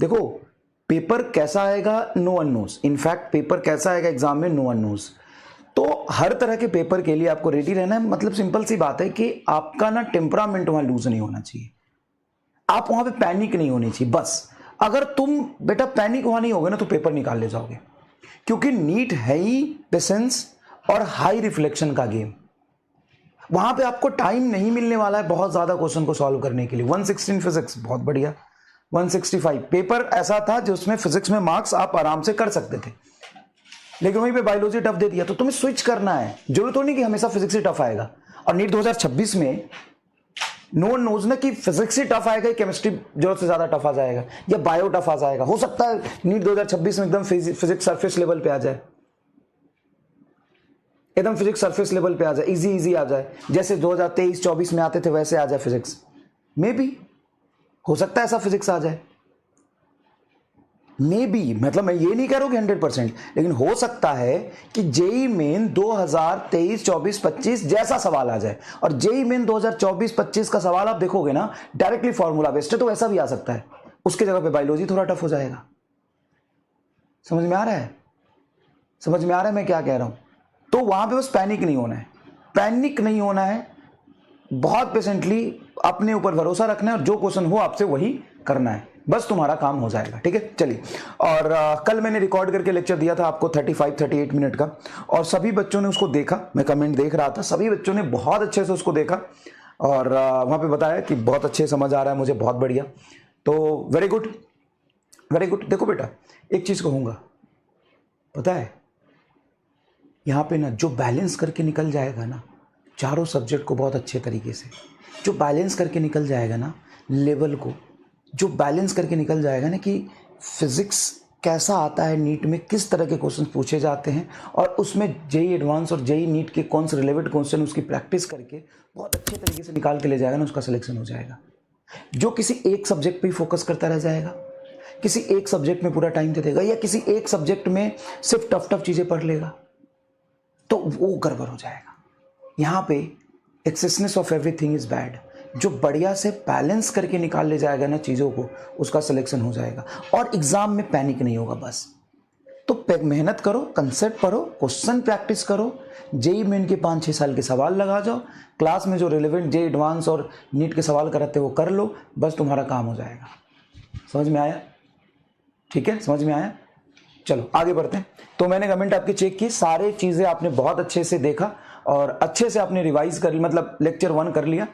देखो पेपर कैसा आएगा no one knows, in fact paper कैसा आएगा एग्जाम में नो वन नोज। तो हर तरह के पेपर के लिए आपको रेडी रहना है। मतलब सिंपल सी बात है कि आपका ना टेम्परामेंट वहां लूज नहीं होना चाहिए, आप वहां पे पैनिक नहीं होनी चाहिए। बस अगर तुम बेटा पैनिक वहां नहीं होगे ना तो पेपर निकाल ले जाओगे, क्योंकि नीट है ही पेशेंस और हाई रिफ्लेक्शन का गेम। वहां पे आपको टाइम नहीं मिलने वाला है बहुत ज्यादा क्वेश्चन को सॉल्व करने के लिए। 116 फिजिक्स बहुत बढ़िया, 165 पेपर ऐसा था जिसमें फिजिक्स में मार्क्स आप आराम से कर सकते थे, लेकिन वहीं पे बायोलॉजी टफ दे दिया। तो तुम्हें स्विच करना है, जरूरत तो नहीं कि हमेशा फिजिक्स ही टफ आएगा। और नीट 2026 में नो वन नोज ना कि फिजिक्स ही टफ आएगा, केमिस्ट्री जरूरत से ज्यादा टफ आ जाएगा या बायो टफ आ जाएगा। हो सकता है नीट 2026 में एकदम फिजिक्स सरफेस लेवल पे आ जाए, एकदम फिजिक्स सरफेस लेवल पे आ जाए, इजी इजी आ जाए, जैसे 2023-24 में आते थे वैसे आ जाए फिजिक्स। मे बी हो सकता है ऐसा फिजिक्स आ जाए, मे बी। मतलब मैं ये नहीं कह रहा हूं कि 100%, लेकिन हो सकता है कि जेई मेन 2023-24-25 जैसा सवाल आ जाए। और जेई मेन 2024-25 का सवाल आप देखोगे ना डायरेक्टली फॉर्मूला बेस्ड है, तो ऐसा भी आ सकता है। उसके जगह पे बायोलॉजी थोड़ा टफ हो जाएगा। समझ में आ रहा है? समझ में आ रहा है मैं क्या कह रहा हूं? तो वहां पे बस पैनिक नहीं होना है, पैनिक नहीं होना है, बहुत पेशेंटली अपने ऊपर भरोसा रखना है और जो क्वेश्चन हो आपसे वही करना है, बस तुम्हारा काम हो जाएगा। ठीक है, चलिए। और कल मैंने रिकॉर्ड करके लेक्चर दिया था आपको 35-38 मिनट का, और सभी बच्चों ने उसको देखा। मैं कमेंट देख रहा था, सभी बच्चों ने बहुत अच्छे से उसको देखा और वहां पे बताया कि बहुत अच्छे समझ आ रहा है मुझे, बहुत बढ़िया। तो वेरी गुड, वेरी गुड। देखो बेटा एक चीज कहूंगा, पता है यहाँ पे ना जो बैलेंस करके निकल जाएगा ना चारों सब्जेक्ट को बहुत अच्छे तरीके से, जो बैलेंस करके निकल जाएगा ना लेवल को, जो बैलेंस करके निकल जाएगा ना कि फिजिक्स कैसा आता है नीट में, किस तरह के क्वेश्चन पूछे जाते हैं, और उसमें जेई एडवांस और जेई नीट के कौन से रिलेवेंट क्वेश्चन उसकी प्रैक्टिस करके बहुत अच्छे तरीके से निकाल के ले जाएगा ना, उसका सिलेक्शन हो जाएगा। जो किसी एक सब्जेक्ट पे फोकस करता रह जाएगा, किसी एक सब्जेक्ट में पूरा टाइम दे देगा, या किसी एक सब्जेक्ट में सिर्फ टफ टफ चीजें पढ़ लेगा, तो वो गड़बड़ हो जाएगा। यहां पे एक्सेसनेस ऑफ एवरीथिंग इज बैड। जो बढ़िया से बैलेंस करके निकाल ले जाएगा ना चीजों को, उसका सिलेक्शन हो जाएगा और एग्जाम में पैनिक नहीं होगा। बस तो मेहनत करो, कंसेप्ट पढ़ो, क्वेश्चन प्रैक्टिस करो, जेई मेन के 5-6 साल के सवाल लगा जाओ, क्लास में जो रिलेवेंट जेई एडवांस और नीट के सवाल कराते वो कर लो, बस तुम्हारा काम हो जाएगा। समझ में आया? ठीक है, समझ में आया? चलो आगे बढ़ते हैं। तो मैंने कमेंट आपकी चेक की, सारे चीजें आपने बहुत अच्छे से देखा और अच्छे से आपने रिवाइज कर ली, मतलब लेक्चर 1 कर लिया।